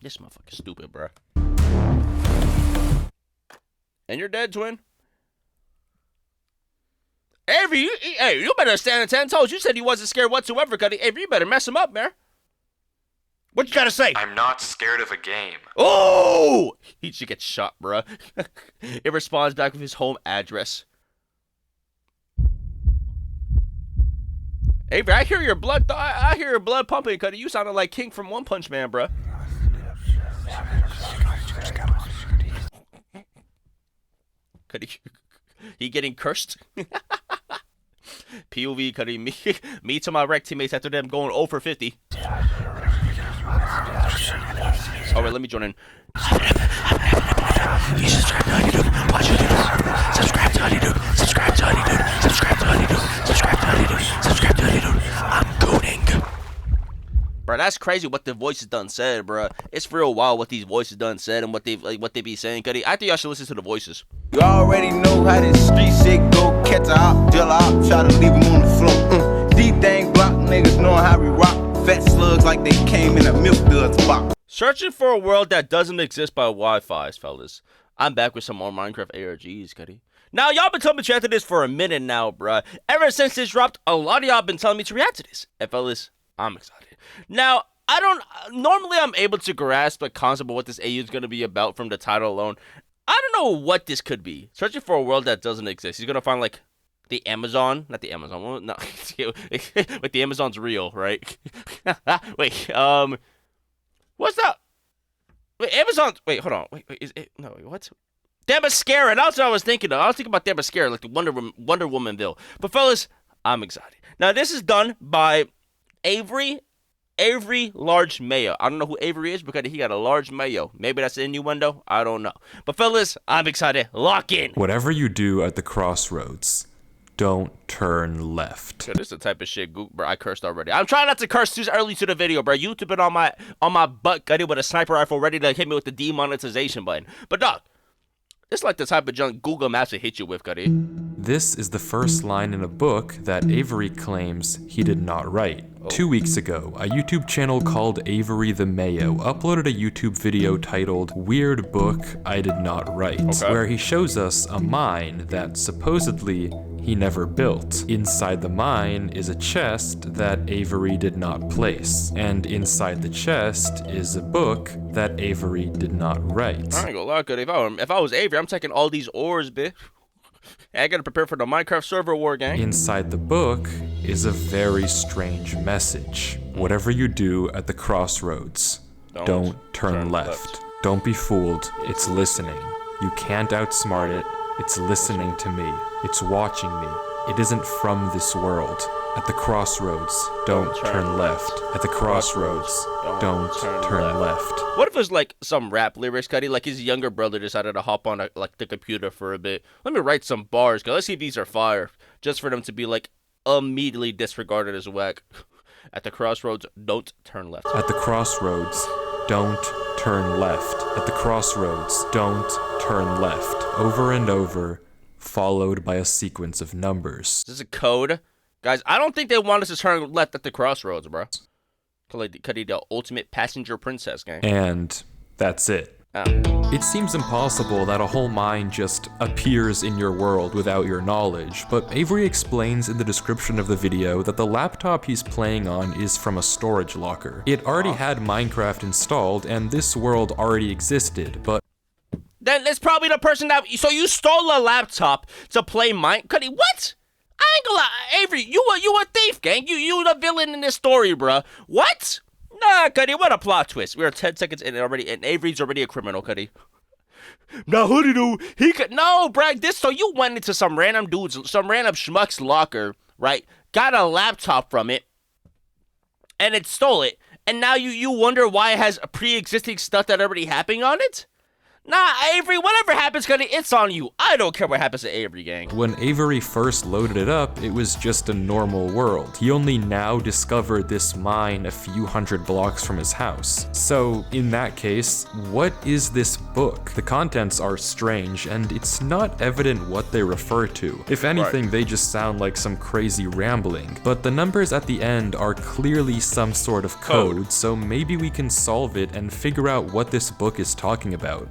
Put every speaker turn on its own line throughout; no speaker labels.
This motherfucker's stupid, bro. And you're dead, twin. Avery, you better stand on 10 toes. You said he wasn't scared whatsoever, Cuddy. Avery, you better mess him up, man. What you gotta say?
I'm not scared of a game.
Oh! He should get shot, bro. It responds back with his home address. Avery, I hear your blood. I hear your blood pumping, Cuddy. You sounded like King from One Punch Man, bro. Cuddy, he getting cursed. POV, Cuddy. Me to my rec teammates after them going 0 for 50. Oh wait, let me join in. You subscribe to Honey Dude. Watch your videos. Subscribe to Honey Dude. Subscribe to Honey Dude. Subscribe to Honey Dude. Subscribe to Honey Dude. Subscribe to Honey Dude. I'm gooning. Bro, that's crazy what the voices done said, bro. It's for real wild what these voices done said and what they be saying, Cuddy. I think y'all should listen to the voices.
You already know how this street shit go. Catch a op, deal a op, try to leave him on the floor. D-thing block, niggas knowing how we rock. Fat slugs like they came in a milk duds box.
Searching for a world that doesn't exist by Wi-Fi's, fellas. I'm back with some more Minecraft ARGs, Cuddy. Now, y'all been telling me to react to this for a minute now, bruh. Ever since this dropped, a lot of y'all been telling me to react to this. And fellas, I'm excited. Now, normally I'm able to grasp the concept of what this AU is going to be about from the title alone. I don't know what this could be. Searching for a world that doesn't exist. He's going to find, like, the Amazon. Not the Amazon. Well, no. Like, the Amazon's real, right? Wait, what's that? Wait, Amazon. Wait, hold on. Wait, is it? No, wait, what? Themyscira. That's what I was thinking of. I was thinking about Themyscira, like the Wonder Womanville. But fellas, I'm excited. Now, this is done by Avery Large Mayo. I don't know who Avery is because he got a large mayo. Maybe that's an innuendo. I don't know. But fellas, I'm excited. Lock in.
Whatever you do at the crossroads, don't turn left.
Yo, this is the type of shit, bro. I cursed already. I'm trying not to curse too early to the video, bro. YouTube been on my butt, Cuddy, with a sniper rifle ready to hit me with the demonetization button. But dog, it's like the type of junk Google Maps will hit you with, Cuddy.
This is the first line in a book that Avery claims he did not write. 2 weeks ago, a YouTube channel called Avery the Mayo uploaded a YouTube video titled Weird Book I Did Not Write, where he shows us a mine that supposedly he never built. Inside the mine is a chest that Avery did not place, and inside the chest is a book that Avery did not write.
I ain't gonna lie, Cuddy. If I was Avery, I'm taking all these ores, bitch. I gotta prepare for the Minecraft server war, gang.
Inside the book is a very strange message. Whatever you do at the crossroads, don't turn left. Don't be fooled, it's listening. You can't outsmart it, it's listening to me. It's watching me. It isn't from this world. At the crossroads, don't turn left. At the crossroads, don't turn left.
What if it was like some rap lyrics, Cuddy? Like his younger brother decided to hop on the computer for a bit. Let me write some bars, cause let's see if these are fire. Just for them to be like immediately disregarded as whack. At the crossroads, don't turn left.
At the crossroads, don't turn left. At the crossroads, don't turn left. Over and over, followed by a sequence of numbers.
This is a code. Guys, I don't think they want us to turn left at the crossroads, bro. Cuddy, the ultimate passenger princess, gang.
And that's it.
Oh.
It seems impossible that a whole mine just appears in your world without your knowledge, but Avery explains in the description of the video that the laptop he's playing on is from a storage locker. It already had Minecraft installed, and this world already existed, but...
Then it's probably the person that... So you stole a laptop to play Cuddy, what? I ain't gonna lie, Avery, you a thief, gang. You the villain in this story, bruh. What? Nah, Cuddy, what a plot twist. We are 10 seconds in already, and Avery's already a criminal, Cuddy. Now, hoodie do he could no, bruh. So you went into some random schmuck's locker, right? Got a laptop from it, and it stole it, and now you wonder why it has pre-existing stuff that already happened on it? Nah, Avery, whatever happens, Cuddy, it's on you. I don't care what happens to Avery, gang.
When Avery first loaded it up, it was just a normal world. He only now discovered this mine a few hundred blocks from his house. So, in that case, what is this book? The contents are strange, and it's not evident what they refer to. If anything, they just sound like some crazy rambling. But the numbers at the end are clearly some sort of code, so maybe we can solve it and figure out what this book is talking about.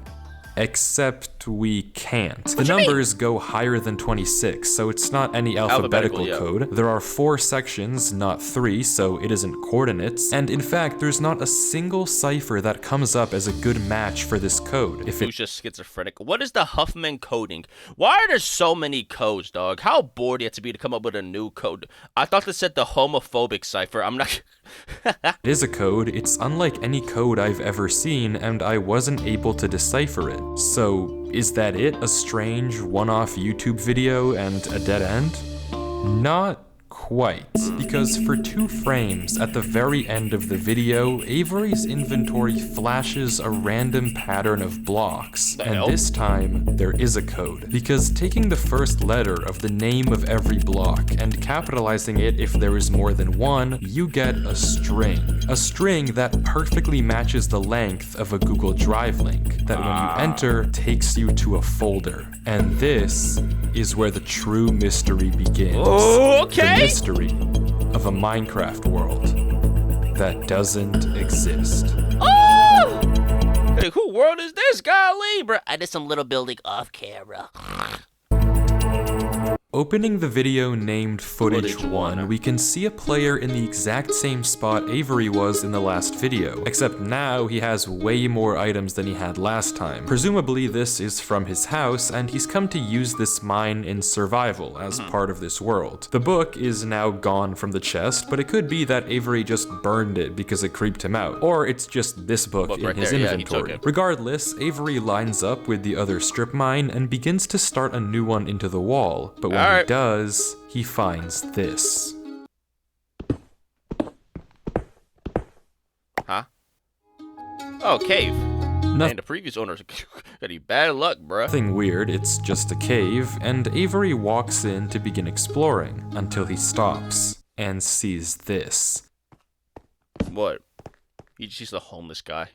Except we can't. The numbers go higher than 26, so it's not any alphabetical code. There are 4 sections, not 3, so it isn't coordinates. And in fact, there's not a single cipher that comes up as a good match for this code. If
Who's just schizophrenic? What is the Huffman coding? Why are there so many codes, dog? How bored do you have to be to come up with a new code? I thought this said the homophobic cipher. I'm not...
it is a code, it's unlike any code I've ever seen, and I wasn't able to decipher it. So, is that it? A strange, one-off YouTube video and a dead end? Not quite, because for 2 frames at the very end of the video, Avery's inventory flashes a random pattern of blocks, and this time there is a code, because taking the first letter of the name of every block and capitalizing it if there is more than one, you get a string that perfectly matches the length of a Google Drive link, that when you enter, takes you to a folder. And this is where the true mystery begins.
Okay.
The mystery of a Minecraft world that doesn't exist.
Oh! Hey, who world is this? Golly, bro. I did some little building off camera.
Opening the video named Footage 1, we can see a player in the exact same spot Avery was in the last video, except now he has way more items than he had last time. Presumably this is from his house, and he's come to use this mine in survival as part of this world. The book is now gone from the chest, but it could be that Avery just burned it because it creeped him out, or it's just this book in his inventory. Regardless, Avery lines up with the other strip mine and begins to start a new one into the wall, but when he does, he finds this.
Huh? Oh, cave. And the previous owners got any bad luck, bruh.
Nothing weird, it's just a cave, and Avery walks in to begin exploring until he stops and sees this.
What? He's a homeless guy.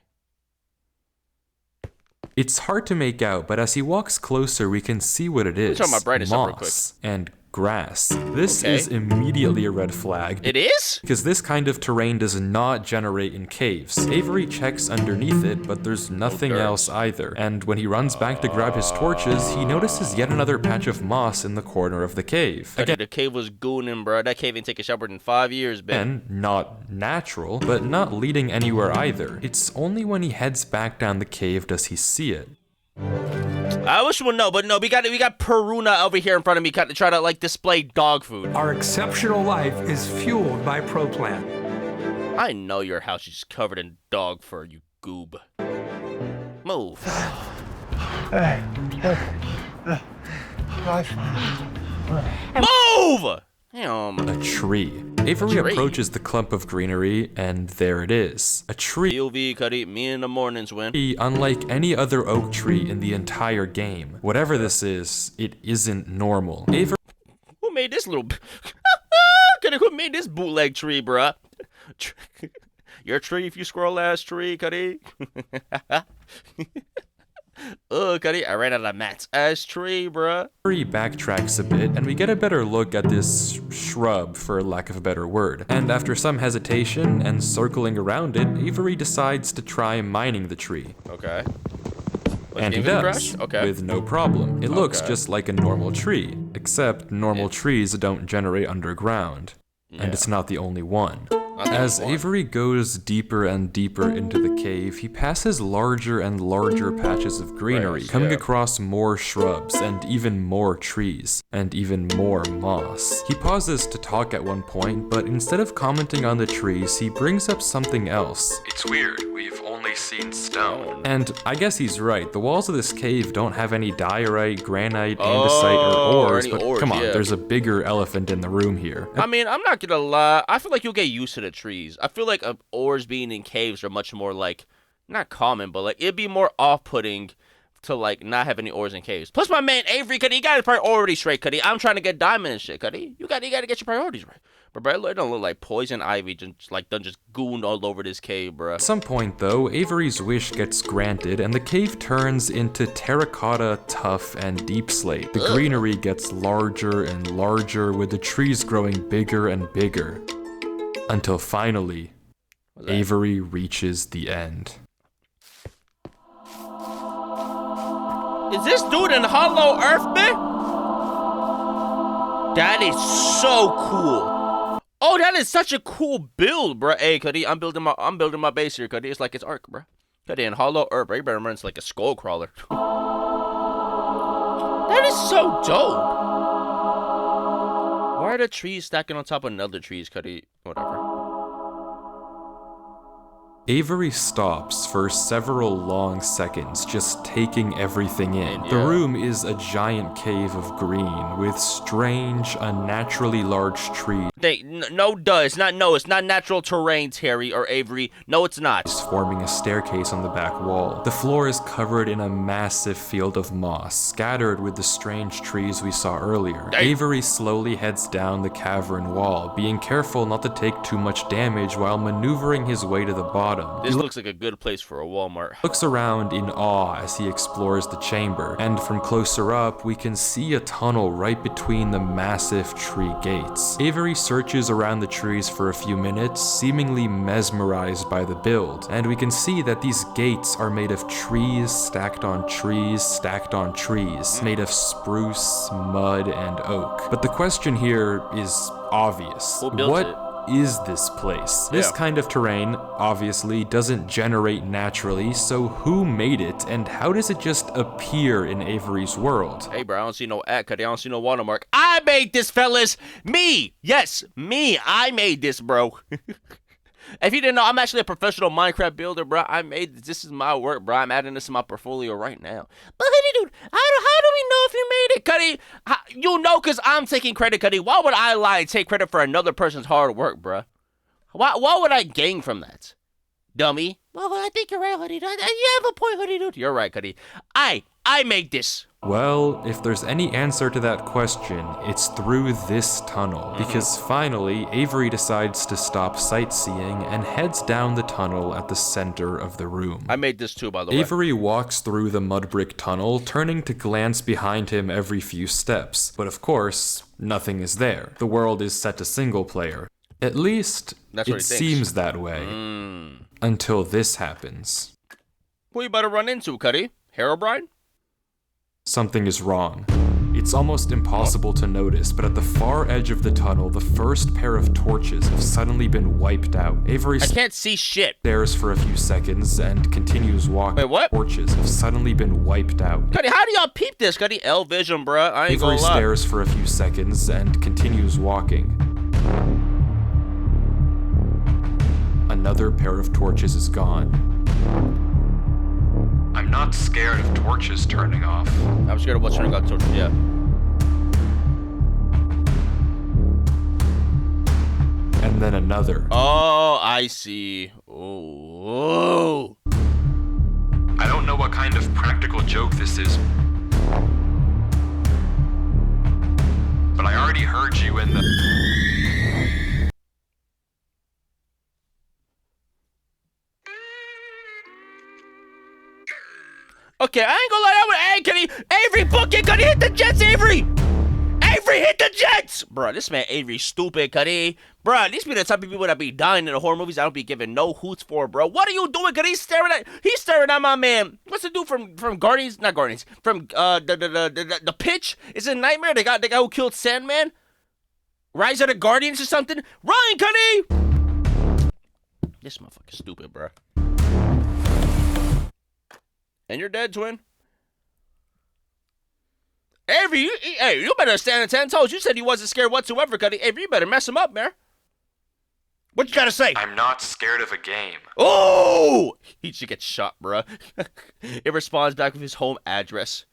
It's hard to make out, but as he walks closer, we can see what it is.
Turn my brightness up real quick.
Moss and grass. This is immediately a red flag.
It is?
Because this kind of terrain does not generate in caves. Avery checks underneath it, but there's nothing else either. And when he runs back to grab his torches, he notices yet another patch of moss in the corner of the cave.
Again, the cave was gooning, bro. That cave ain't taken a shower in 5 years, man.
Again, not natural, but not leading anywhere either. It's only when he heads back down the cave does he see it.
I wish you would know, but no, we got Peruna over here in front of me to try to like display dog food.
Our exceptional life is fueled by ProPlan.
I know your house is covered in dog fur, you goob. Move. Move!
A tree. Avery approaches the clump of greenery, and there it is. A tree.
POV, Cuddy, me in the mornings win.
Unlike any other oak tree in the entire game. Whatever this is, it isn't normal. Avery.
Who made this little... Cuddy, who made this bootleg tree, bruh? Your tree, if you scroll ass tree, Cuddy. Cuddy, I ran out of mats. Ass tree, bruh.
Avery backtracks a bit, and we get a better look at this shrub, for lack of a better word. And after some hesitation and circling around it, Avery decides to try mining the tree.
Okay.
And he does, with no problem. It looks just like a normal tree, except normal trees don't generate underground. And it's not the only one. As Avery goes deeper and deeper into the cave, he passes larger and larger patches of greenery, coming across more shrubs and even more trees, and even more moss. He pauses to talk at one point, but instead of commenting on the trees, he brings up something else.
It's weird, we've only seen stone.
And I guess he's right, the walls of this cave don't have any diorite, granite, andesite, or ores, but come on, there's a bigger elephant in the room here.
I mean, I'm not gonna lie, I feel like you'll get used to the trees. I feel like ores being in caves are much more like, not common, but like it'd be more off-putting to like not have any ores in caves. Plus, my man Avery, Cuddy, you got his priorities straight, Cuddy. I'm trying to get diamond and shit, Cuddy. You got to get your priorities right. But bro, it don't look like poison ivy just like done just gooned all over this cave, bro.
At some point though, Avery's wish gets granted and the cave turns into terracotta, tuff, and deep slate. The greenery gets larger and larger with the trees growing bigger and bigger. Until finally, Avery reaches the end.
Is this dude in Hollow Earth, man? That is so cool. Oh, that is such a cool build, bro. Hey, Cuddy, I'm building my base here, Cuddy. It's like it's Ark, bro. Cuddy in Hollow Earth, bro. You better remember it's like a skull crawler. That is so dope. Why are the trees stacking on top of another trees, Cuddy? Whatever.
Avery stops for several long seconds, just taking everything in.
Yeah.
The room is a giant cave of green with strange, unnaturally large trees
It's not natural terrain, Terry or Avery. No, it's not.
forming a staircase on the back wall. The floor is covered in a massive field of moss, scattered with the strange trees we saw earlier. Avery slowly heads down the cavern wall, being careful not to take too much damage while maneuvering his way to the bottom.
This looks like a good place for a Walmart.
Looks around in awe as he explores the chamber, and from closer up, we can see a tunnel right between the massive tree gates. Avery searches around the trees for a few minutes, seemingly mesmerized by the build, and we can see that these gates are made of trees stacked on trees stacked on trees, made of spruce, mud, and oak. But the question here is obvious.
Who built it?
Is this place? This kind of terrain, obviously, doesn't generate naturally, so who made it, and how does it just appear in Avery's world?
Hey, bro, I don't see no ad, Cuddy. I don't see no watermark. I made this, fellas. Me. Yes, me. I made this, bro. If you didn't know, I'm actually a professional Minecraft builder, bro. I made this. This is my work, bro. I'm adding this to my portfolio right now. But, Cuddy, dude, how do we know if you made it, Cuddy? You know, because I'm taking credit, Cuddy. Why would I lie and take credit for another person's hard work, bro? Why would I gain from that? Dummy. Well, I think you're right, Hoodie. You have a point, Hoodie, dude. You're right, Cuddy. I made this.
Well, if there's any answer to that question, it's through this tunnel, because finally, Avery decides to stop sightseeing and heads down the tunnel at the center of the room.
I made this too, by the way.
Avery walks through the mud brick tunnel, turning to glance behind him every few steps. But of course, nothing is there. The world is set to single player. At least,
That's what
it
he thinks.
seems that way. Until this happens.
Who you better run into, Cuddy? Herobrine?
Something is wrong. It's almost impossible to notice, but at the far edge of the tunnel, the first pair of torches have suddenly been wiped out. Avery
I can't see shit.
stares for a few seconds and continues walking.
Wait, what?
Torches have suddenly been wiped out.
Cuddy, how do y'all peep this, Cuddy? L vision, bruh. I ain't
Avery
gonna lie.
stares for a few seconds and continues walking. Another pair of torches is gone. I'm not scared of torches turning off.
I'm scared of what's turning out torches, yeah.
And then another.
Oh, I see. Oh.
I don't know what kind of practical joke this is, but I already heard you in the...
Okay, I ain't gonna lie, that one. Hey, Cuddy, Avery, book it, Cuddy, hit the jets, Avery! Avery, hit the jets! Bruh, this man Avery stupid, Cuddy. Bruh, these be the type of people that be dying in the horror movies I don't be giving no hoots for, bro. What are you doing, Cuddy? He's staring at my man. What's the dude from Guardians? Not Guardians. From the Pitch? Is it Nightmare? The guy who killed Sandman? Rise of the Guardians or something? Run, Cuddy! This motherfucker stupid, bruh. And you're dead, twin. Avery, you better stand on 10 toes. You said he wasn't scared whatsoever, Cuddy. Avery, you better mess him up, man. What you gotta say?
I'm not scared of a game.
Oh! He should get shot, bruh. It responds back with his home address.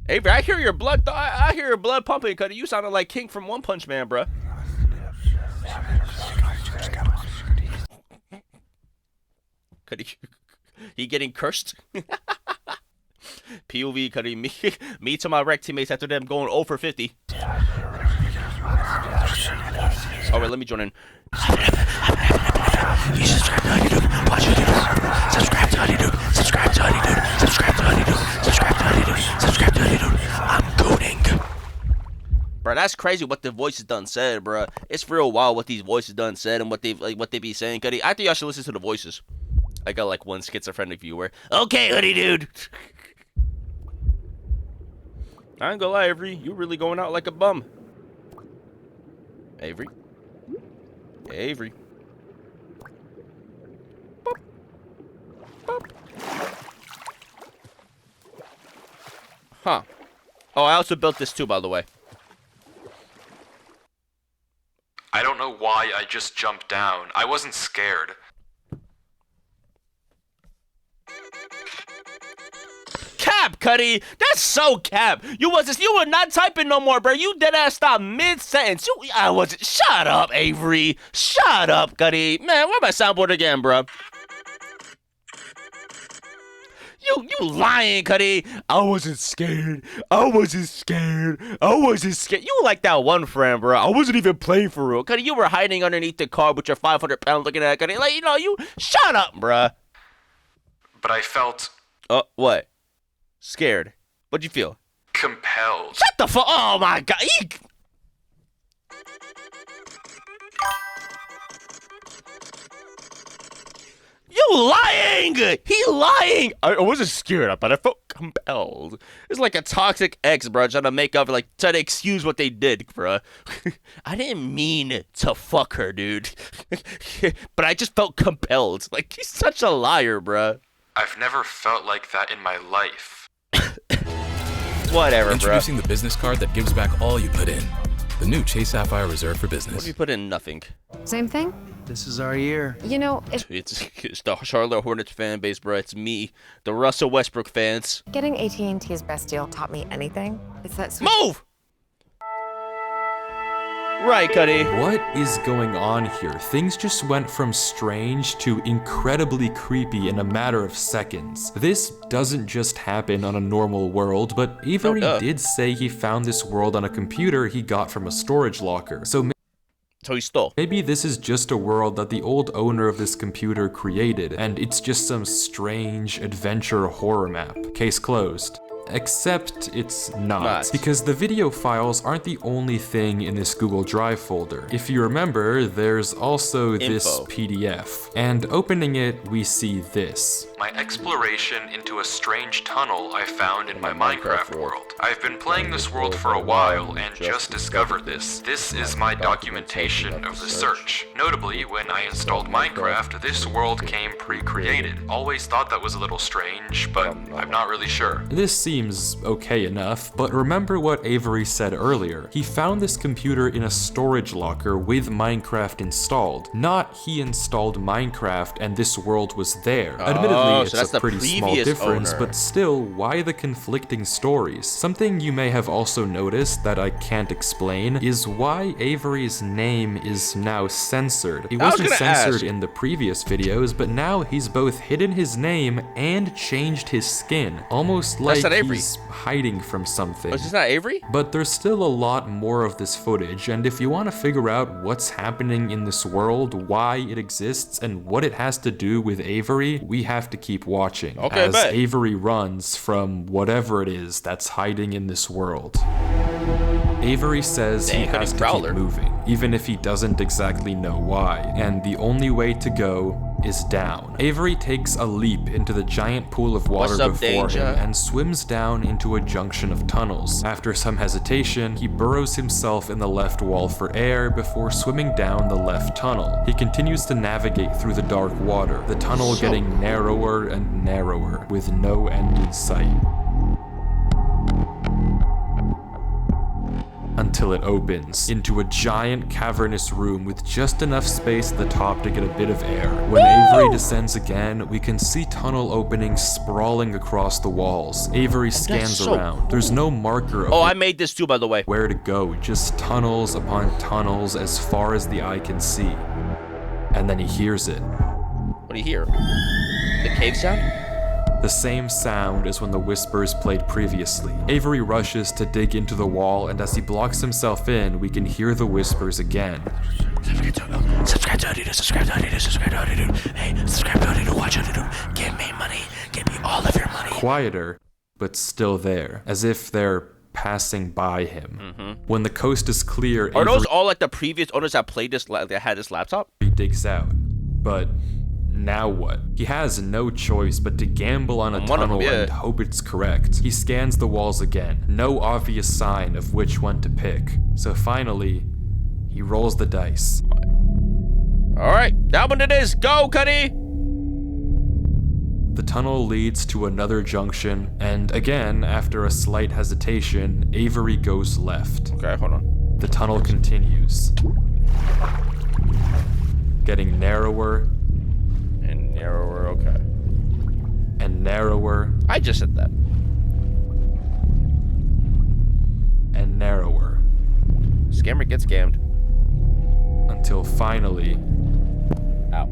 Avery, I hear your blood. I hear your blood pumping, Cuddy. You sounded like King from One Punch Man, bruh. Cuddy, He getting cursed. POV cutting me to my rec teammates after them going 0 for 50. All right, let me join in. You subscribe to Honeydew. Watch videos. Subscribe to Honeydew. Subscribe to Honeydew. Subscribe to Honeydew. Subscribe to Honeydew. Subscribe to Honeydew. I'm gooning. Bro, that's crazy what the voices done said, bro. It's real wild what these voices done said and what they be saying, Cuddy. I think y'all should listen to the voices. I got like one schizophrenic viewer. Okay, hoodie dude. I ain't gonna lie, Avery. You really going out like a bum. Avery. Avery. Boop. Boop. Huh. Oh, I also built this too, by the way.
I don't know why I just jumped down. I wasn't scared.
Cap, Cuddy. That's so cap. You were not typing no more, bro. You dead ass stopped mid sentence. I wasn't. Shut up, Avery. Shut up, Cuddy. Man, where my soundboard again, bro? You lying, Cuddy. I wasn't scared. I wasn't scared. I wasn't scared. You like that one friend, bro. I wasn't even playing for real. Cuddy, you were hiding underneath the car with your 500 pounds looking at Cuddy. Like, you shut up, bro.
But I felt
What? Scared. What'd you feel?
compelled.
Shut the fuck. Oh my god. You lying! He lying! I wasn't scared, but I felt compelled. It's like a toxic ex, bro, trying to excuse what they did, bro. I didn't mean to fuck her, dude. But I just felt compelled. Like, he's such a liar, bro.
I've never felt like that in my life.
Whatever, bro.
Introducing the business card that gives back all you put in. The new Chase Sapphire reserved for
What
business.
if you put in nothing?
Same thing?
This is our year.
You know, if
It's the Charlotte Hornets fan base, bro. It's me, the Russell Westbrook fans.
getting AT&T's best deal taught me anything, it's that
Move! Right, Cuddy.
What is going on here? Things just went from strange to incredibly creepy in a matter of seconds. This doesn't just happen on a normal world, but Avery did say he found this world on a computer he got from a storage locker. So
he stole.
maybe this is just a world that the old owner of this computer created, and it's just some strange adventure horror map. Case closed. Except it's not, because the video files aren't the only thing in this Google Drive folder. If you remember, there's also this PDF, and opening it, we see this.
My exploration into a strange tunnel I found in my Minecraft world. I've been playing this world for a while and just discovered this. This is my documentation of the search. Notably, when I installed Minecraft, this world came pre-created. Always thought that was a little strange, but I'm not really sure.
This seems okay enough, but remember what Avery said earlier. He found this computer in a storage locker with Minecraft installed. Not he installed Minecraft and this world was there. Admittedly,
so
it's
that's
a
the
pretty small
previous
difference,
owner.
but still, why the conflicting stories? Something you may have also noticed that I can't explain is why Avery's name is now censored. He wasn't censored in the previous videos, but now he's both hidden his name and changed his skin. Almost like he's hiding from something.
Is this not Avery?
But there's still a lot more of this footage, and if you want to figure out what's happening in this world, why it exists, and what it has to do with Avery, we have to keep watching as Avery runs from whatever it is that's hiding in this world. Avery says he has to keep moving, even if he doesn't exactly know why, and the only way to go is down. Avery takes a leap into the giant pool of water before him and swims down into a junction of tunnels. After some hesitation, he burrows himself in the left wall for air before swimming down the left tunnel. He continues to navigate through the dark water, the tunnel getting narrower and narrower, with no end in sight. Until it opens into a giant cavernous room with just enough space at the top to get a bit of air. When Avery descends again, we can see tunnel openings sprawling across the walls. Avery scans around. There's no marker of
I made this too, by the way.
Where to go, just tunnels upon tunnels as far as the eye can see. And then he hears it.
What do you hear? The cave sound?
The same sound as when the whispers played previously. Avery rushes to dig into the wall, and as he blocks himself in, we can hear the whispers again.
Subscribe to dude. Subscribe to dude. Subscribe to dude. Hey, subscribe to dude. Watch dude. Give me money. Give me all of your money.
Quieter, but still there, as if they're passing by him. When the coast is clear,
Are those all like the previous owners that played this, that had this laptop?
Avery digs out. But now what? He has no choice but to gamble on a tunnel and hope it's correct. He scans the walls again, no obvious sign of which one to pick. So finally, he rolls the dice.
Alright, that one it is. Go, Cuddy!
The tunnel leads to another junction, and again, after a slight hesitation, Avery goes left.
Okay, hold on.
The tunnel continues, getting narrower
And narrower, okay.
and narrower
I just said that.
and narrower,
Scammer gets scammed.
until finally,
Ow.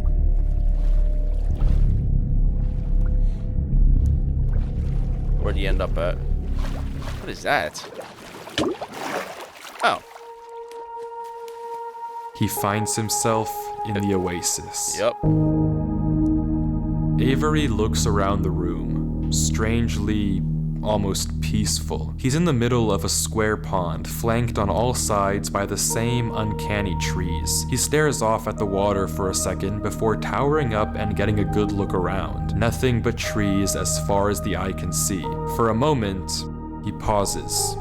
Where'd he end up at? What is that? Oh.
he finds himself in the oasis.
Yep.
Avery looks around the room, strangely almost peaceful. He's in the middle of a square pond, flanked on all sides by the same uncanny trees. He stares off at the water for a second before towering up and getting a good look around. Nothing but trees as far as the eye can see. For a moment, he pauses.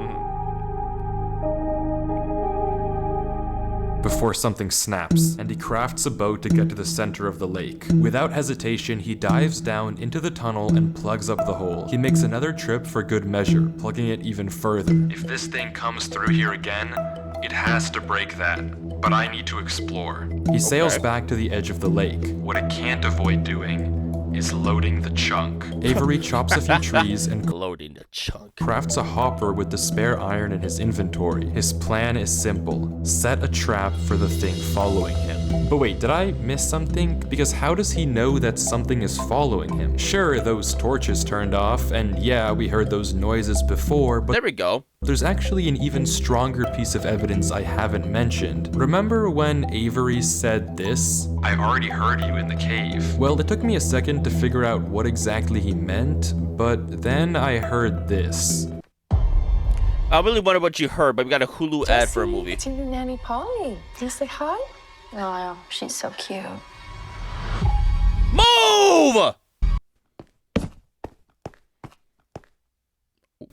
Before something snaps, and he crafts a boat to get to the center of the lake. Without hesitation, he dives down into the tunnel and plugs up the hole. He makes another trip for good measure, plugging it even further.
If this thing comes through here again, it has to break that. But I need to explore.
He sails back to the edge of the lake.
What it can't avoid doing is loading the chunk.
Avery chops a few trees and
Loading the chunk.
crafts a hopper with the spare iron in his inventory. His plan is simple: set a trap for the thing following him. But wait, did I miss something? Because how does he know that something is following him? Sure, those torches turned off, and yeah, we heard those noises before, but
There we go.
there's actually an even stronger piece of evidence I haven't mentioned. Remember when Avery said this?
I already heard you in the cave.
Well, it took me a second to figure out what exactly he meant, but then I heard this.
I really wonder what you heard, but we got a Hulu ad for a movie.
It's your nanny Polly. Can you say hi? No, she's so cute.
Move!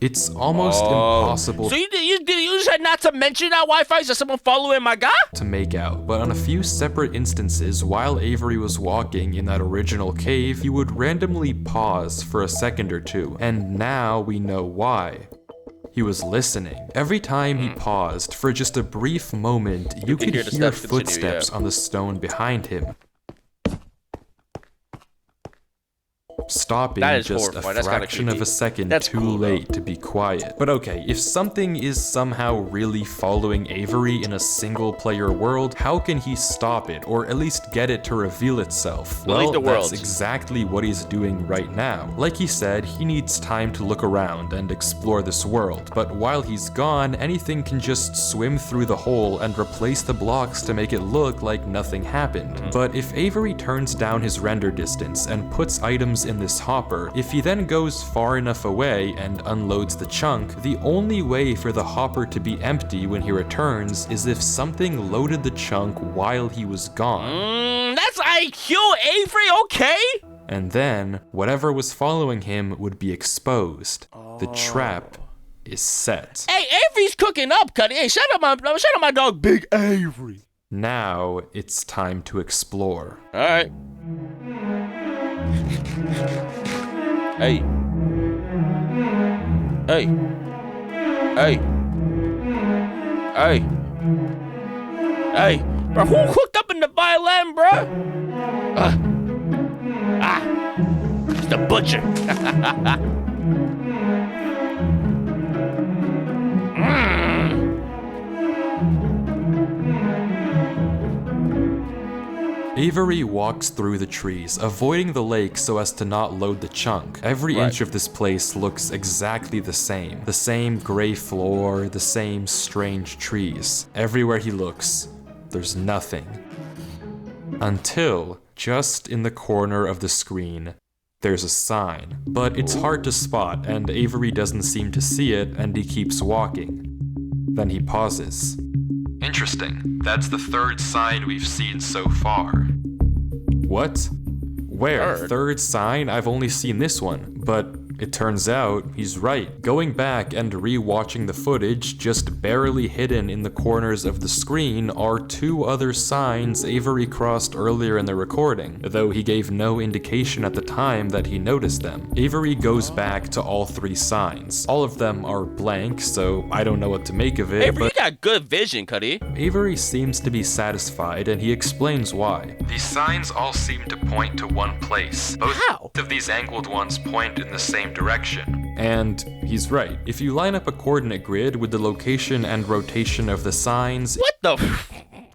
It's almost impossible
So you said not to mention that Wi-Fi? Is there someone following my guy?
to make out, but on a few separate instances, while Avery was walking in that original cave, he would randomly pause for a second or two, and now we know why. He was listening. Every time he paused, for just a brief moment, you could
hear the
hear
steps continue,
footsteps
yeah.
on the stone behind him. Stopping
That is
just a
horrifying. That's kinda
fraction of
creepy.
a second
That's
too
cool, though.
late to be quiet. But okay, if something is somehow really following Avery in a single-player world, how can he stop it, or at least get it to reveal itself?
Release
Well,
the world.
that's exactly what he's doing right now. Like he said, he needs time to look around and explore this world, but while he's gone, anything can just swim through the hole and replace the blocks to make it look like nothing happened. But if Avery turns down his render distance and puts items in this hopper, if he then goes far enough away and unloads the chunk, the only way for the hopper to be empty when he returns is if something loaded the chunk while he was gone.
That's IQ, Avery, okay?
And then, whatever was following him would be exposed. The trap is set.
Hey, Avery's cooking up, Cuddy. Hey, shout out my dog, Big Avery.
Now it's time to explore.
All right. Hey. Hey. Hey. Hey. Hey. Bro, who hooked up in the violin, bro? It's the butcher.
Avery walks through the trees, avoiding the lake so as to not load the chunk. Every inch of this place looks exactly the same. The same gray floor, the same strange trees. Everywhere he looks, there's nothing. Until, just in the corner of the screen, there's a sign. But it's hard to spot, and Avery doesn't seem to see it, and he keeps walking. Then he pauses.
Interesting. That's the third sign we've seen so far.
What? Where? Third sign? I've only seen this one, but it turns out he's right. Going back and re-watching the footage, just barely hidden in the corners of the screen are 2 other signs Avery crossed earlier in the recording, though he gave no indication at the time that he noticed them. Avery goes back to all 3 signs. All of them are blank, so I don't know what to make of it.
Avery, you got good vision, Cuddy.
Avery seems to be satisfied, and he explains why.
These signs all seem to point to one place. Both of these angled ones point in the same direction.
And he's right. If you line up a coordinate grid with the location and rotation of the signs...
What the...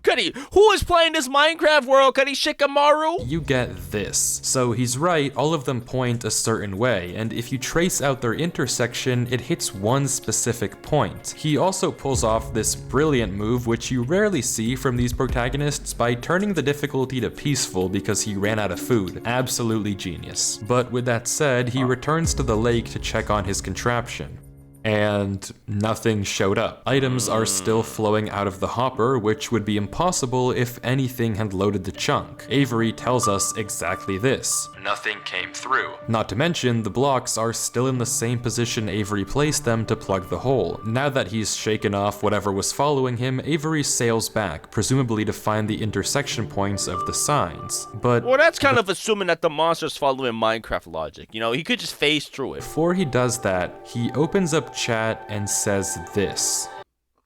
Cuddy, who is playing this Minecraft world, Cuddy Shikamaru?
You get this. So he's right, all of them point a certain way, and if you trace out their intersection, it hits one specific point. He also pulls off this brilliant move, which you rarely see from these protagonists, by turning the difficulty to peaceful because he ran out of food. Absolutely genius. But with that said, he returns to the lake to check on his contraption. And nothing showed up. Items are still flowing out of the hopper, which would be impossible if anything had loaded the chunk. Avery tells us exactly this.
Nothing came through.
Not to mention, the blocks are still in the same position Avery placed them to plug the hole. Now that he's shaken off whatever was following him, Avery sails back, presumably to find the intersection points of the signs. But
well, that's kind of assuming that the monster's following Minecraft logic. You know, he could just phase through it.
Before he does that, he opens up chat and says this.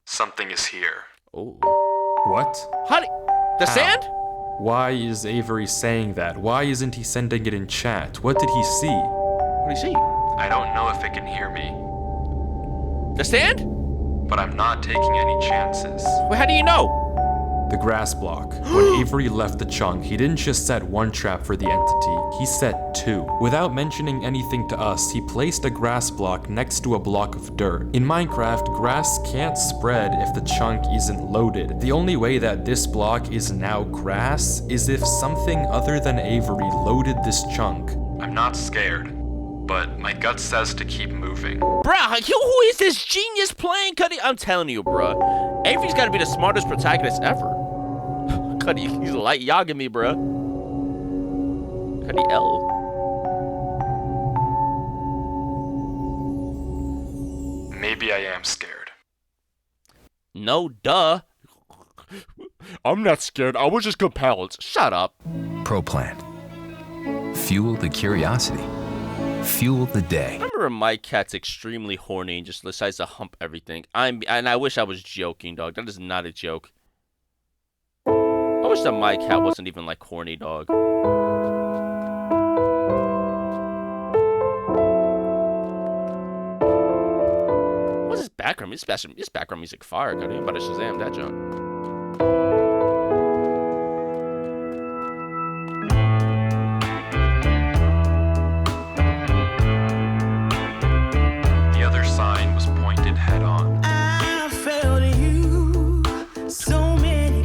Something is here.
Oh.
What?
The sand?
Why is Avery saying that? Why isn't he sending it in chat? What did he see?
What did he see?
I don't know if it can hear me.
The sand?
But I'm not taking any chances.
Well, how do you know?
The grass block. When Avery left the chunk, he didn't just set one trap for the entity, he set 2. Without mentioning anything to us, he placed a grass block next to a block of dirt. In Minecraft, grass can't spread if the chunk isn't loaded. The only way that this block is now grass is if something other than Avery loaded this chunk.
I'm not scared, but my gut says to keep moving.
Bruh, who is this genius playing, Cuddy? I'm telling you, bruh. Avery's gotta be the smartest protagonist ever. Cuddy, he's light yogging me, bruh. Cuddy L.
Maybe I am scared.
No, duh. I'm not scared. I was just compelled. Shut up.
ProPlan. Fuel the curiosity. Fuel the day.
I remember my cat's extremely horny and just decides to hump everything. And I wish I was joking, dog. That is not a joke. I wish that my cat wasn't even like horny, dog. What's this background? This background music fire. Got about to Shazam that junk.
The other sign was pointed head on.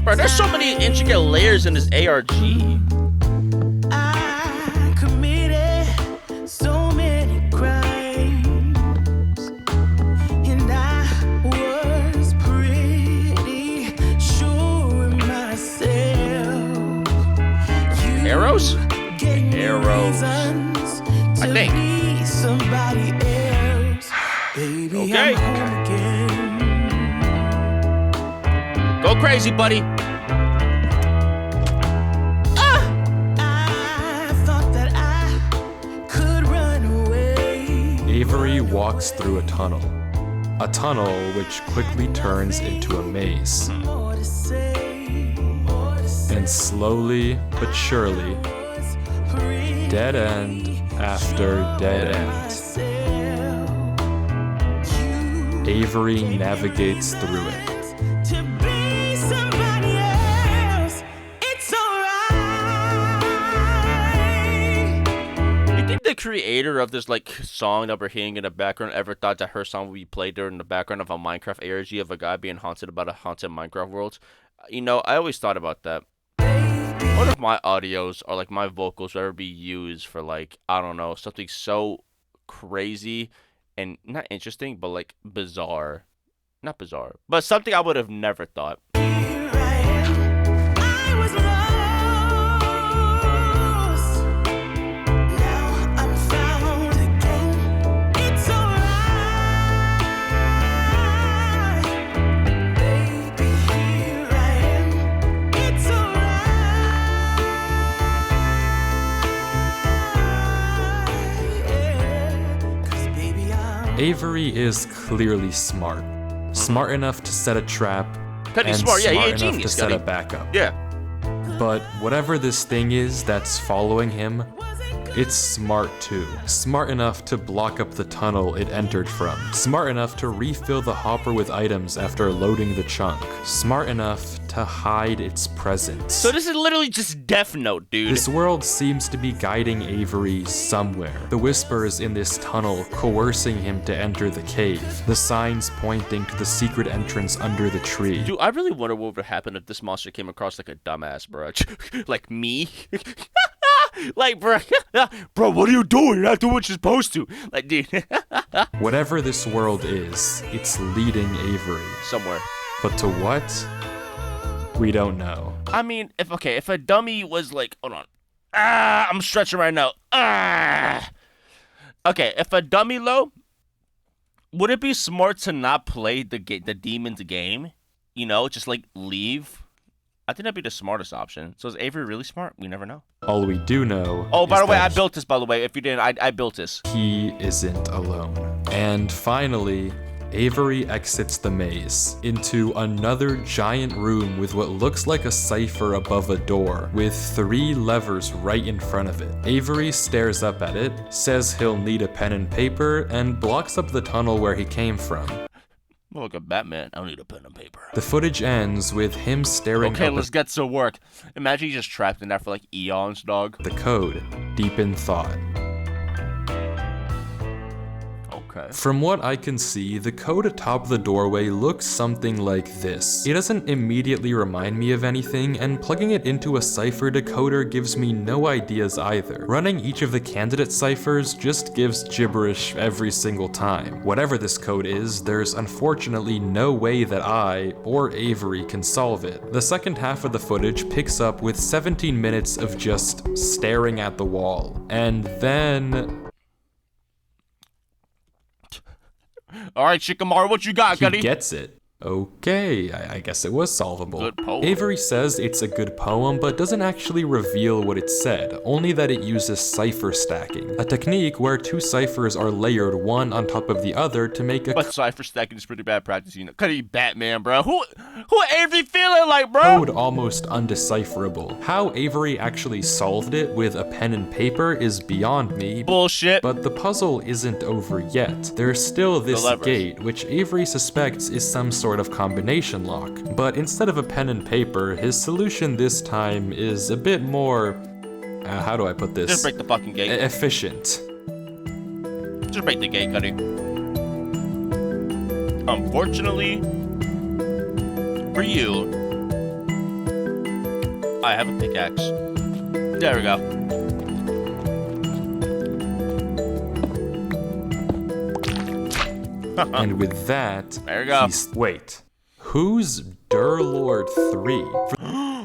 Bro, there's so many intricate layers in this ARG.
I committed so many crimes, and I was pretty sure myself.
Arrows? Arrows. I think.
Somebody else. Baby,
okay.
I'm home again.
Go crazy, buddy.
Avery walks through a tunnel. A tunnel which quickly turns into a maze. And slowly but surely, dead end after dead end, Avery navigates through it.
To be somebody else, it's alright.
think the creator of this like song that we're hearing in the background ever thought that her song would be played during the background of a Minecraft ARG of a guy being haunted about a haunted Minecraft world? You know, I always thought about that. What if my audios or like my vocals would ever be used for like, I don't know, something so crazy and not interesting, but like bizarre. Not bizarre, but something I would have never thought.
Avery is clearly smart. Smart enough to set a trap, and
smart, yeah,
smart
he's a
enough
genius,
to set
Cuddy.
a backup.
Yeah.
But whatever this thing is that's following him, it's smart too. Smart enough to block up the tunnel it entered from. Smart enough to refill the hopper with items after loading the chunk. Smart enough to hide its presence.
So this is literally just Death Note, dude.
This world seems to be guiding Avery somewhere. The whispers in this tunnel coercing him to enter the cave. The signs pointing to the secret entrance under the tree.
Dude, I really wonder what would happen if this monster came across like a dumbass, bro. Like me. Like, bro, what are you doing? You're not doing what you're supposed to. Like, dude.
Whatever this world is, it's leading Avery.
Somewhere.
But to what? We don't know.
I mean, if a dummy was like, hold on. I'm stretching right now. Okay, if a dummy low, would it be smart to not play the demon's game? You know, just like leave? I think that'd be the smartest option. So is Avery really smart? We never know.
All we do know.
Oh, by
is
the way, I
that
built this, by the way. If you didn't, I built this.
he isn't alone. And finally, Avery exits the maze into another giant room with what looks like a cipher above a door, with 3 levers right in front of it. Avery stares up at it, says he'll need a pen and paper, and blocks up the tunnel where he came from.
Look at Batman. I don't need a pen and paper.
The footage ends with him staring
Okay,
up
let's get to work. Imagine he's just trapped in there for like eons, dog.
at the code, deep in thought.
Okay.
From what I can see, the code atop the doorway looks something like this. It doesn't immediately remind me of anything, and plugging it into a cipher decoder gives me no ideas either. Running each of the candidate ciphers just gives gibberish every single time. Whatever this code is, there's unfortunately no way that I, or Avery, can solve it. The second half of the footage picks up with 17 minutes of just staring at the wall. And then
All right, Shikamaru, what you got,
he
Cuddy?
gets it. Okay, I guess it was solvable.
Good poem.
Avery says it's a good poem, but doesn't actually reveal what it said, only that it uses cipher stacking, a technique where 2 ciphers are layered one on top of the other to make a
But cipher stacking is pretty bad practice, you know. Cuddy Batman, bro. Who Avery feeling like, bro?
code almost undecipherable. How Avery actually solved it with a pen and paper is beyond me.
Bullshit.
But the puzzle isn't over yet. There's still this
levers.
gate, which Avery suspects is some sort of combination lock. But instead of a pen and paper, his solution this time is a bit more, how do I put this?
Just break the fucking gate.
Efficient.
Just break the gate, Cuddy. Unfortunately for you, I have a pickaxe. There we go.
And with that,
There you go.
wait. Who's Durlord 3?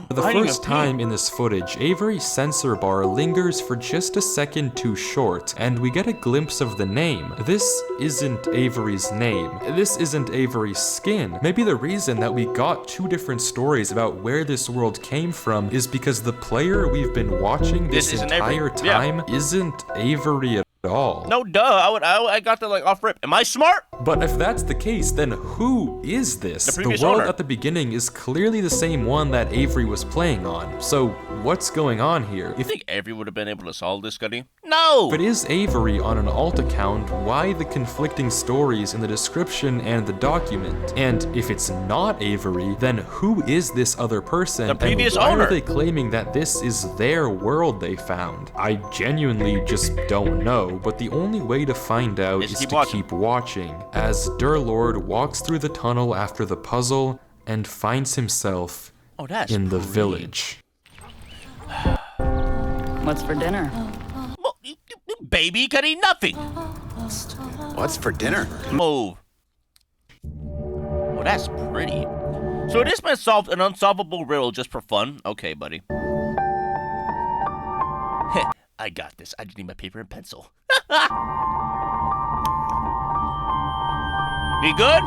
For the
Hiding a
first time in this footage, Avery's sensor bar lingers for just a second too short, and we get a glimpse of the name. This isn't Avery's name. This isn't Avery's skin. Maybe the reason that we got 2 different stories about where this world came from is because the player we've been watching this
isn't
entire
Avery. Yeah.
time isn't Avery at all.
No, duh. I got that like off rip. Am I smart?
But if that's the case, then who is this?
The previous
world
owner.
at the beginning is clearly the same one that Avery was playing on. So what's going on here?
You think Avery would have been able to solve this, Cuddy? No!
If it is Avery on an alt account, why the conflicting stories in the description and the document? And if it's not Avery, then who is this other person?
The previous
and why
owner.
are they claiming that this is their world they found? I genuinely just don't know, but the only way to find out is to keep watching, as Durlord walks through the tunnel after the puzzle and finds himself in the village.
What's for dinner?
Well, baby could eat nothing.
What's for dinner?
Move. Oh, that's pretty. So this man solved an unsolvable riddle just for fun? Okay, buddy. I got this. I just need my paper and pencil. Be good?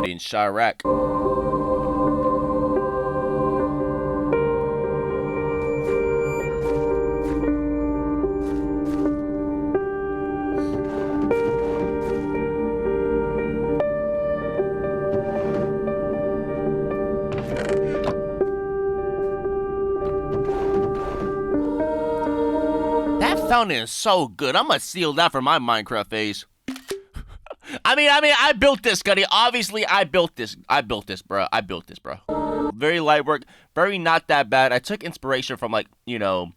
In Chirac. That fountain is so good. I'm gonna seal that for my Minecraft phase. I built this, Scuddy. Obviously, I built this, bro. Very light work, very not that bad. I took inspiration from, like, you know,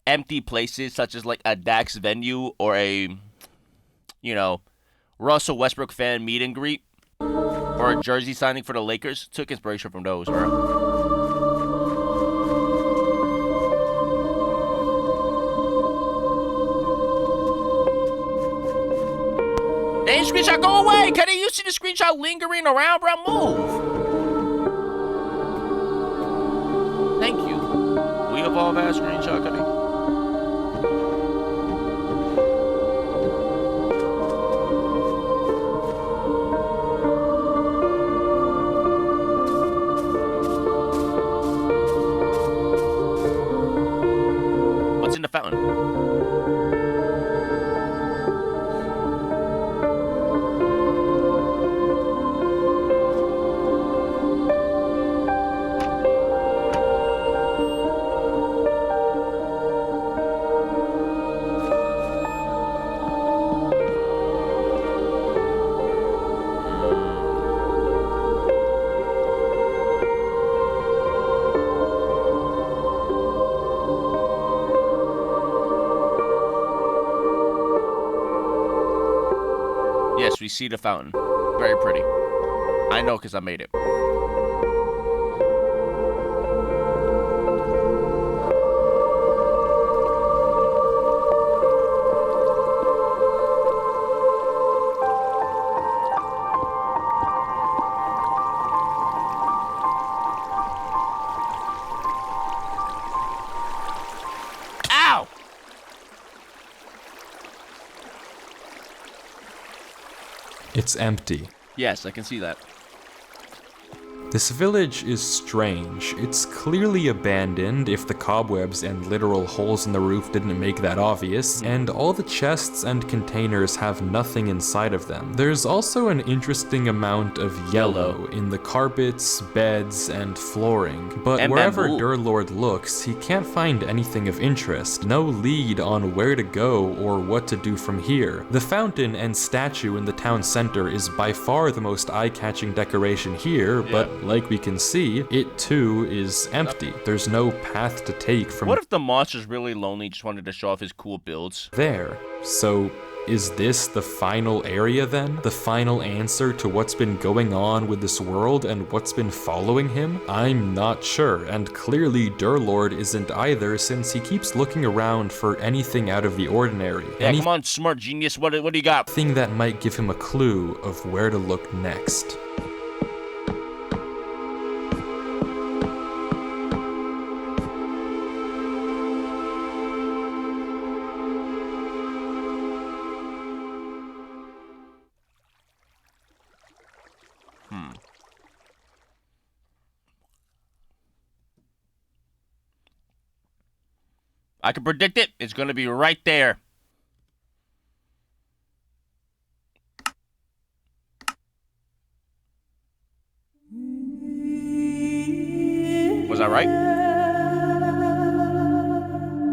empty places such as, like, a Dax venue or a, you know, Russell Westbrook fan meet and greet or a jersey signing for the Lakers. Took inspiration from those, bro. Hey, screenshot, go away! Kenny, you see the screenshot lingering around, bro? Move! Thank you. We evolve as screenshot, Kenny. What's in the fountain? Yes, we see the fountain. Very pretty. I know because I made it. Ow!
It's empty.
Yes, I can see that.
This village is strange. It's clearly abandoned, if the cobwebs and literal holes in the roof didn't make that obvious, and all the chests and containers have nothing inside of them. There's also an interesting amount of yellow in the carpets, beds, and flooring, but
and
wherever
bamboo.
Durlord looks, he can't find anything of interest, no lead on where to go or what to do from here. The fountain and statue in the town center is by far the most eye-catching decoration here, but like we can see, it too is empty. There's no path to take from
What if the monster's really lonely, just wanted to show off his cool builds?
there. So Is this the final area then? The final answer to what's been going on with this world and what's been following him? I'm not sure, and clearly Durlord isn't either, since he keeps looking around for anything out of the ordinary.
Yeah, come on, smart genius, what do you got?
Anything that might give him a clue of where to look next.
I can predict it. It's going to be right there. Was I right?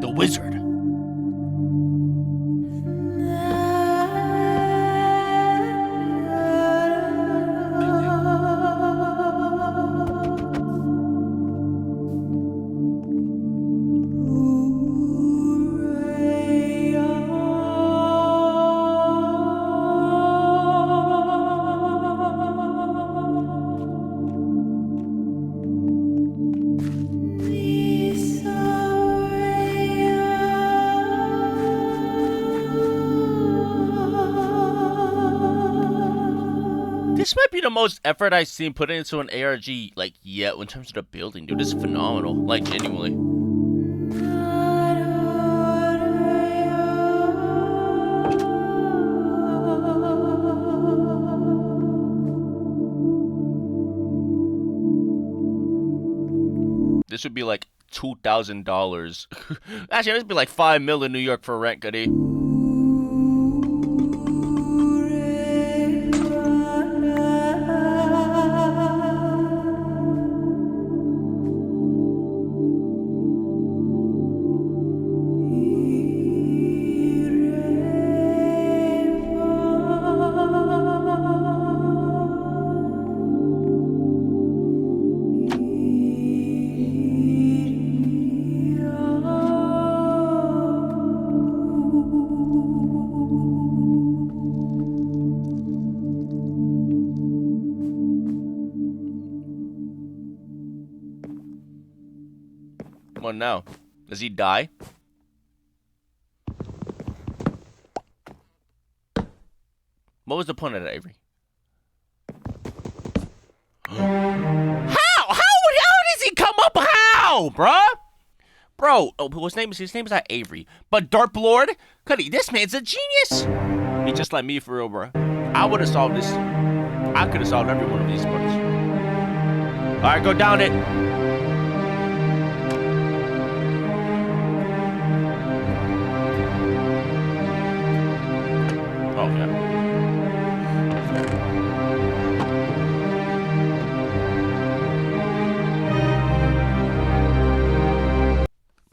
The wizard. This might be the most effort I've seen put into an ARG, like, yet in terms of the building, dude. This is phenomenal. Like, genuinely. This would be like $2,000. Actually, this would be like $5 million in New York for rent, Goody. What now? Does he die? What was the point of that, Avery? How does he come up? How, bruh? Bro, his name is not Avery, but Dark Lord. Cuddy, this man's a genius. He's just like me for real, bro. I would have solved this. I could have solved every one of these parts. All right, go down it.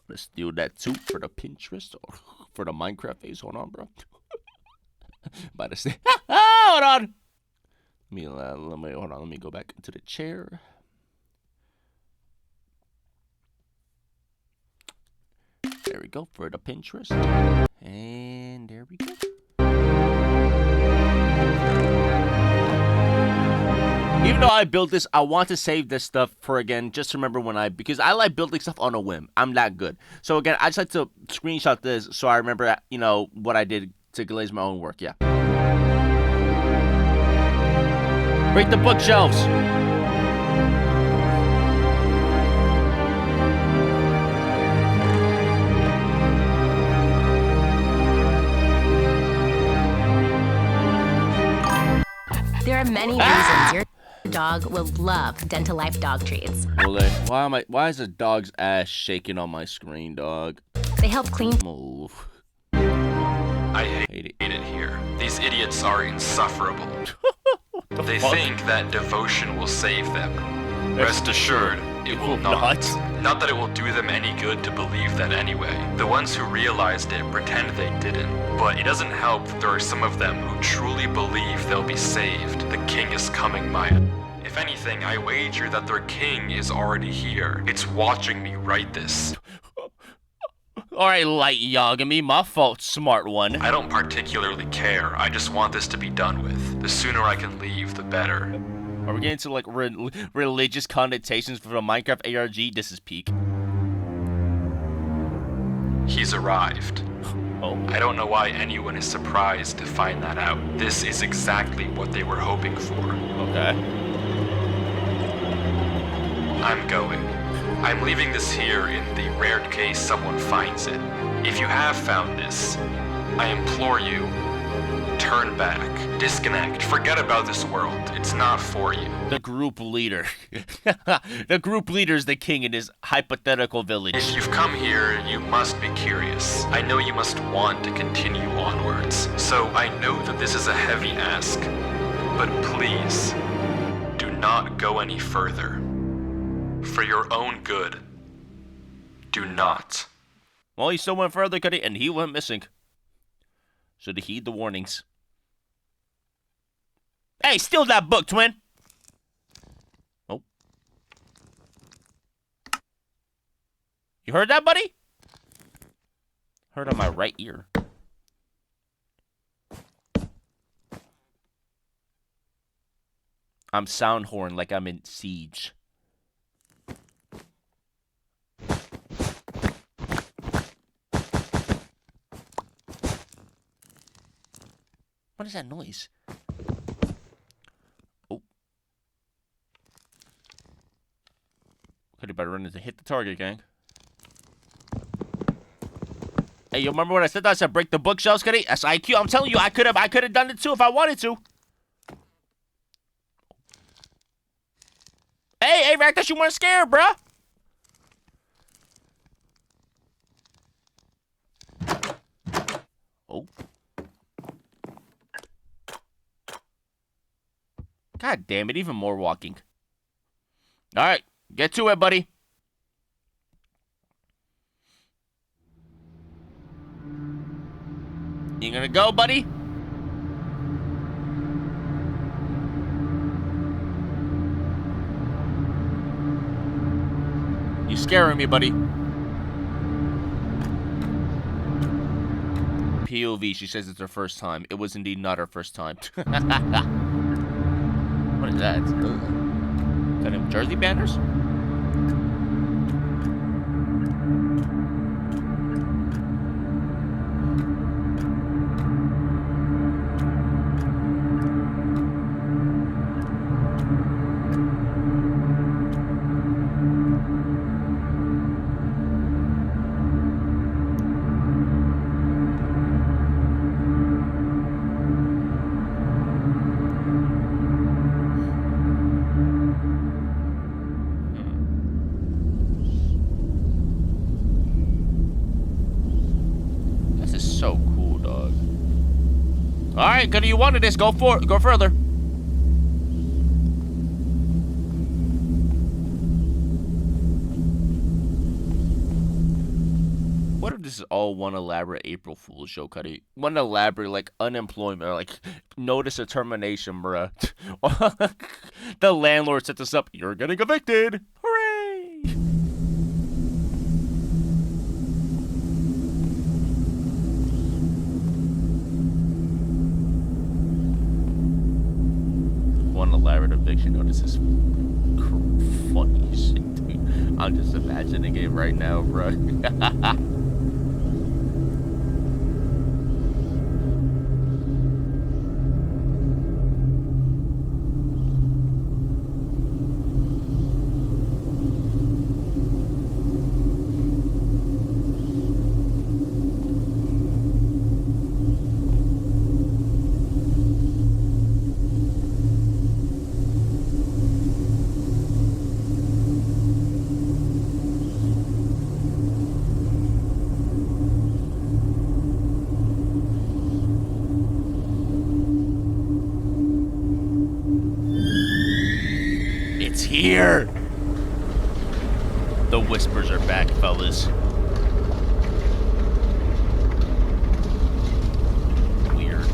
Let's steal that too for the Pinterest or for the Minecraft face. Hold on, bro. By the say, hold on. Let me go back into the chair. There we go for the Pinterest, and there we go. Even though I built this, I want to save this stuff for, again, just remember because I like building stuff on a whim. I'm that good. So, again, I just like to screenshot this so I remember, what I did to glaze my own work. Yeah. Break the bookshelves.
There are many reasons your dog will love Dental Life dog treats.
Why is a dog's ass shaking on my screen, dog?
They help clean.
Move.
I hate it here. These idiots are insufferable. They think that devotion will save them. Rest assured, it will not. Not that it will do them any good to believe that anyway. The ones who realized it pretend they didn't. But it doesn't help that there are some of them who truly believe they'll be saved. The king is coming, Maya. If anything, I wager that their king is already here. It's watching me write this.
Alright, Light Yagami, my fault, smart one.
I don't particularly care. I just want this to be done with. The sooner I can leave, the better.
Are we getting to like religious connotations for the Minecraft ARG? This is peak.
He's arrived.
Oh.
I don't know why anyone is surprised to find that out. This is exactly what they were hoping for.
Okay.
I'm going. I'm leaving this here in the rare case someone finds it. If you have found this, I implore you, turn back. Disconnect. Forget about this world. It's not for you.
The group leader. The group leader is the king in his hypothetical village.
If you've come here, you must be curious. I know you must want to continue onwards. So I know that this is a heavy ask. But please, do not go any further. For your own good, do not.
Well, he still went further, and he went missing. So to heed the warnings. Hey, steal that book, twin! Oh. You heard that, buddy? Heard on my right ear. I'm sound horn like I'm in Siege. What is that noise? Oh. Could have better run into hit the target, gang. Hey, you remember what I said? I said break the bookshelves, Cuddy? That's IQ. I'm telling you, I could have done it too if I wanted to. Hey, Rack, that you weren't scared, bruh. Oh. God damn it, even more walking. All right, get to it, buddy. You gonna go, buddy? You scaring me, buddy. POV, she says it's her first time. It was indeed not her first time. What is that? Got him jersey banners? Alright, good you wanted this. Go further. What if this is all one elaborate April Fool's show, Cuddy? One elaborate, like, unemployment, or, like, notice of termination, bruh. The landlord set this up. You're getting evicted. Hooray! One elaborate eviction notice is funny shit, dude. I'm just imagining it right now, bro. It's here! The whispers are back, fellas. Weird.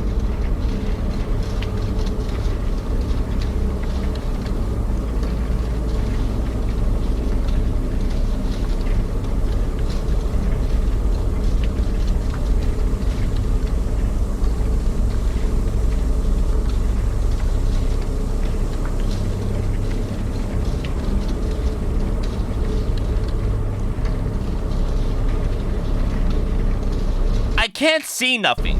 can't see nothing.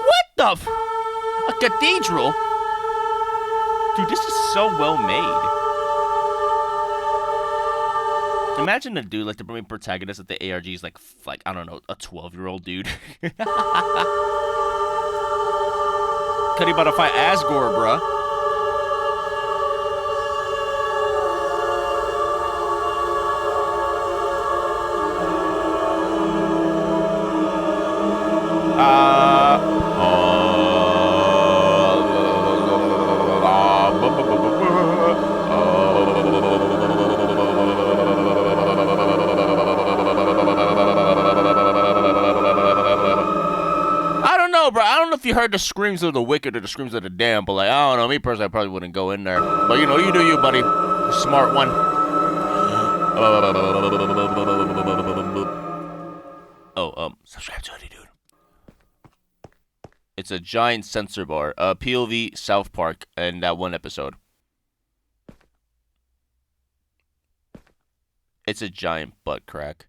What the a cathedral? Dude, this is so well made. Imagine a dude like the main protagonist of the ARG is like I don't know, a 12-year-old dude. Cuddy about to fight Asgore, bruh. If you heard the screams of the wicked or the screams of the damned, but like, I don't know, me personally, I probably wouldn't go in there. But you know, you do you, buddy. Smart one. Subscribe to it, dude. It's a giant censor bar. POV South Park in that one episode. It's a giant butt crack.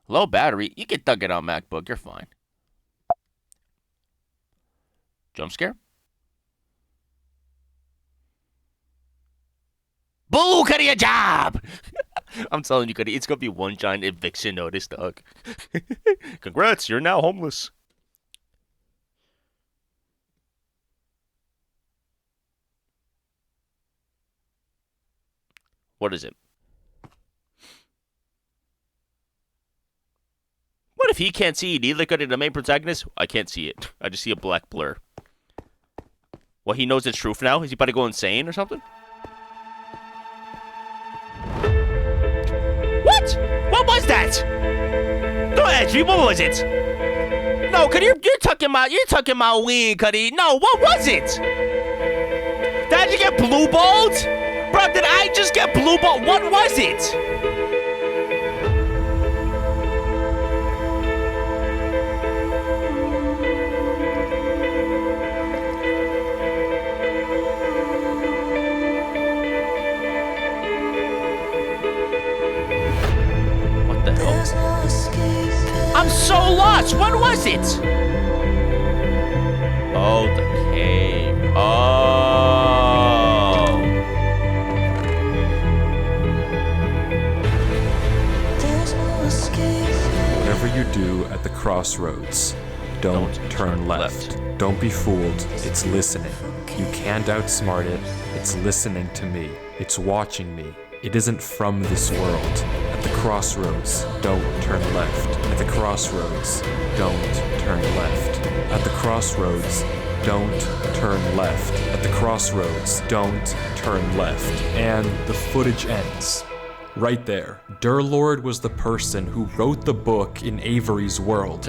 Low battery. You can thug it on MacBook. You're fine. Jump scare? Boo, Cuddy, a job! I'm telling you, Cuddy, it's gonna be one giant eviction notice, dog. Congrats, you're now homeless. What is it? What if he can't see it either, Cuddy, the main protagonist? I can't see it. I just see a black blur. What, he knows it's truth now? Is he about to go insane or something? What? What was that? Go ahead, G. What was it? No, Cuddy, you're talking about wing, Cuddy. No, what was it? Did I just get blue balled? Bro, did I just get blue balled? What was it? I'm so lost. What was it? Oh, the cave. Oh.
Whatever you do at the crossroads, don't turn left. Don't be fooled. It's listening. You can't outsmart it. It's listening to me. It's watching me. It isn't from this world. At the crossroads, don't turn left. At the crossroads, don't turn left. At the crossroads, don't turn left. At the crossroads, don't turn left. And the footage ends. Right there. Durlord was the person who wrote the book in Avery's world.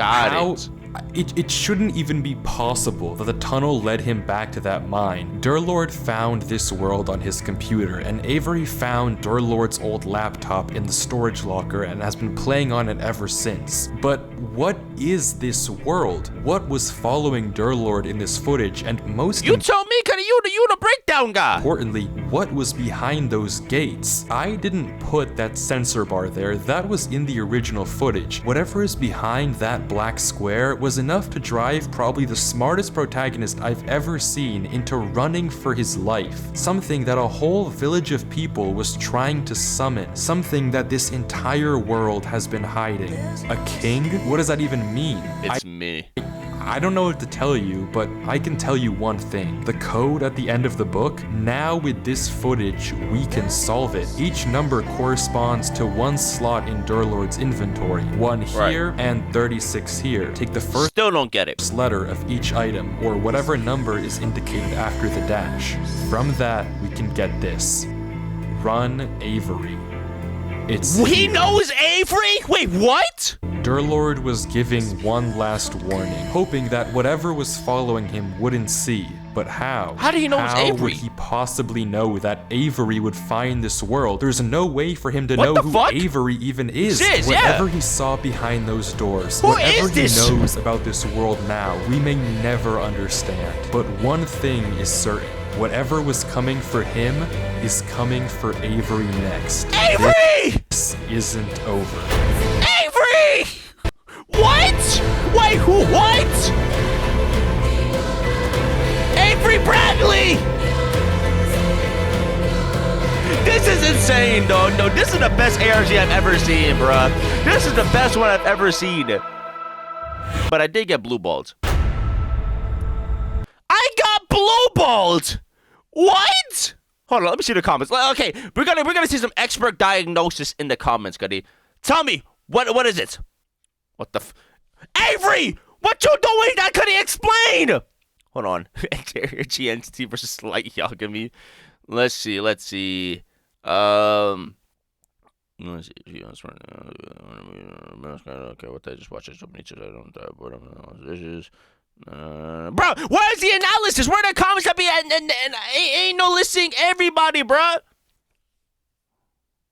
It shouldn't even be possible that the tunnel led him back to that mine. Durlord found this world on his computer, and Avery found Durlord's old laptop in the storage locker and has been playing on it ever since. But what is this world? What was following Durlord in this footage? And most
you told me, Cuddy, you the breakdown guy.
Importantly, what was behind those gates? I didn't put that sensor bar there. That was in the original footage. Whatever is behind that black square was enough to drive probably the smartest protagonist I've ever seen into running for his life. Something that a whole village of people was trying to summon. Something that this entire world has been hiding. A king? What does that even mean?
It's me.
I don't know what to tell you, but I can tell you one thing. The code at the end of the book, now with this footage, we can solve it. Each number corresponds to one slot in Durlord's inventory. 1 here and 36 here. Take the first
Still don't get it.
letter of each item, or whatever number is indicated after the dash. From that, we can get this. Run Avery.
He knows Avery? Wait, what?
Durlord was giving one last warning, hoping that whatever was following him wouldn't see. But how?
How do you know it's
How
Avery?
would he possibly know that Avery would find this world? There's no way for him to
What
know
the
who
fuck?
Avery even is.
Sis,
Whatever
yeah.
he saw behind those doors,
Who
whatever
is
he
this?
knows about this world now, we may never understand. But one thing is certain. Whatever was coming for him is coming for Avery next.
Avery!
This isn't over.
Avery! What? Wait, who? What? Avery Bradley! This is insane, dog. No, this is the best ARG I've ever seen, bruh. This is the best one I've ever seen. But I did get blue balls. I got blue balls! What? Hold on, let me see the comments. Okay, we're gonna see some expert diagnosis in the comments, Goody. Tell me, what is it? What the Avery! What you doing? I couldn't explain! Hold on. GNT versus Light Yagami. Let's see. Let's see. Okay, what I just watched. I don't this is. Bro, where's the analysis? Where are the comments that be? And ain't no listening everybody, bro.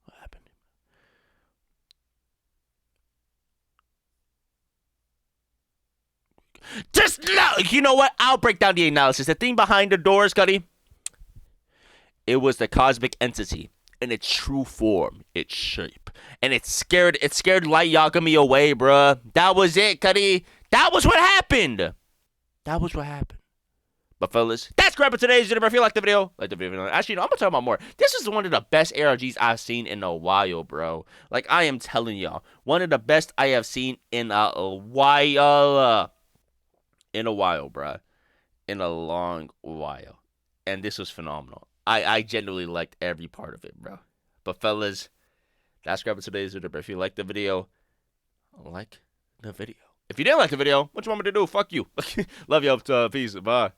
What happened? Just no. You know what? I'll break down the analysis. The thing behind the doors, Cuddy. It was the cosmic entity in its true form, its shape, and it scared Light Yagami away, bruh. That was it, Cuddy. That was what happened. That was what happened. But fellas, that's great for today's video. If you like the video, Actually, no, I'm gonna talk about more. This is one of the best ARGs I've seen in a while, bro. Like I am telling y'all, one of the best I have seen in a while. In a while, bruh. In a long while. And this was phenomenal. I genuinely liked every part of it, bro. But fellas, that's great for today's video. If you like the video, like the video. If you didn't like the video, what you want me to do? Fuck you. Love you. Peace. Bye.